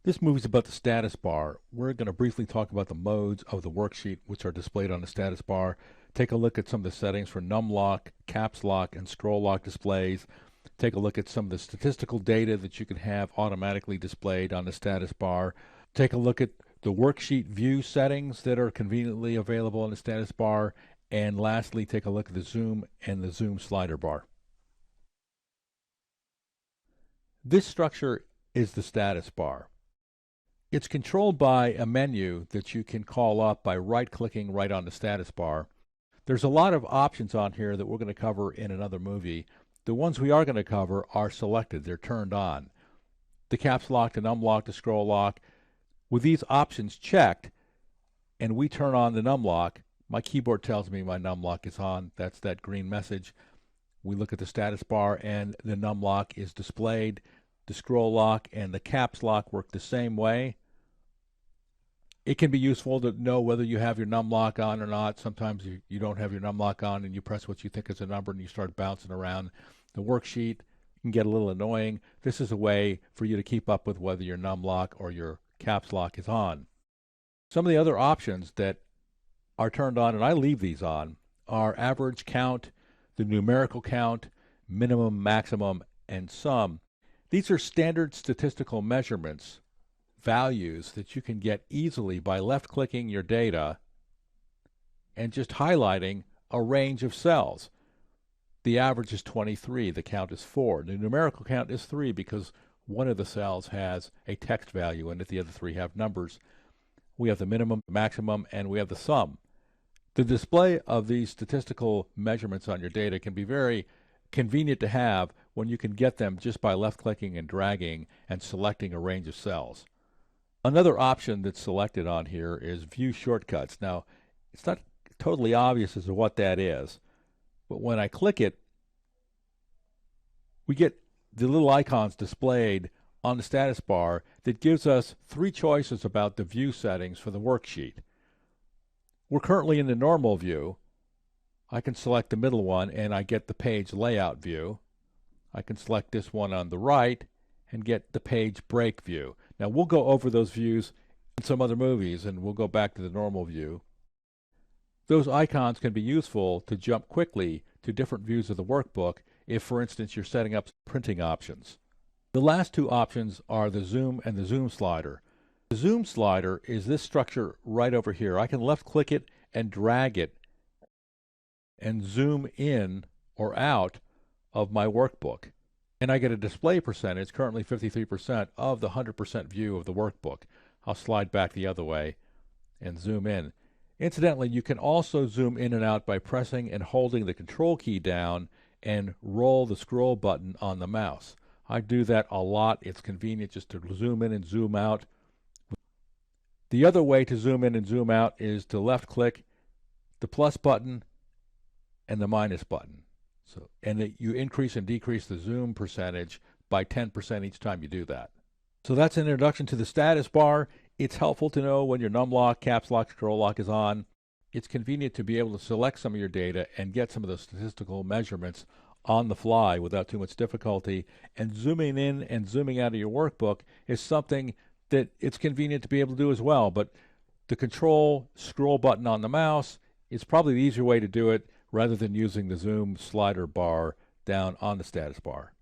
This movie is about the status bar. We're going to briefly talk about the modes of the worksheet which are displayed on the status bar. Take a look at some of the settings for num lock, caps lock, and scroll lock displays. Take a look at some of the statistical data that you can have automatically displayed on the status bar. Take a look at the worksheet view settings that are conveniently available on the status bar. And lastly, take a look at the zoom and the zoom slider bar. This structure is the status bar. It's controlled by a menu that you can call up by right-clicking right on the status bar. There's a lot of options on here that we're going to cover in another movie. The ones we are going to cover are selected. They're turned on. The caps lock, the num lock, the scroll lock. With these options checked, and we turn on the num lock, my keyboard tells me my num lock is on. That's that green message. We look at the status bar, and the num lock is displayed. The scroll lock and the caps lock work the same way. It can be useful to know whether you have your num lock on or not. Sometimes you don't have your num lock on and you press what you think is a number and you start bouncing around the worksheet. It can get a little annoying. This is a way for you to keep up with whether your num lock or your caps lock is on. Some of the other options that are turned on, and I leave these on, are average count, the numerical count, minimum, maximum, and sum. These are standard statistical measurements, values that you can get easily by left-clicking your data and just highlighting a range of cells. The average is 23, the count is 4. The numerical count is 3 because one of the cells has a text value in it, the other 3 have numbers. We have the minimum, maximum, and we have the sum. The display of these statistical measurements on your data can be very convenient to have when you can get them just by left-clicking and dragging and selecting a range of cells. Another option that's selected on here is View Shortcuts. Now, it's not totally obvious as to what that is, but when I click it, we get the little icons displayed on the status bar that gives us 3 choices about the view settings for the worksheet. We're currently in the normal view. I can select the middle one and I get the page layout view. I can select this one on the right and get the page break view. Now we'll go over those views in some other movies and we'll go back to the normal view. Those icons can be useful to jump quickly to different views of the workbook if, for instance, you're setting up printing options. The last 2 options are the zoom and the zoom slider. The zoom slider is this structure right over here. I can left click it and drag it and zoom in or out of my workbook. And I get a display percentage, currently 53%, of the 100% view of the workbook. I'll slide back the other way and zoom in. Incidentally, you can also zoom in and out by pressing and holding the control key down and roll the scroll button on the mouse. I do that a lot. It's convenient just to zoom in and zoom out. The other way to zoom in and zoom out is to left click the plus button and the minus button. And you increase and decrease the zoom percentage by 10% each time you do that. So that's an introduction to the status bar. It's helpful to know when your num lock, caps lock, scroll lock is on. It's convenient to be able to select some of your data and get some of the statistical measurements on the fly without too much difficulty. And zooming in and zooming out of your workbook is something that it's convenient to be able to do as well. But the control scroll button on the mouse is probably the easier way to do it rather than using the zoom slider bar down on the status bar.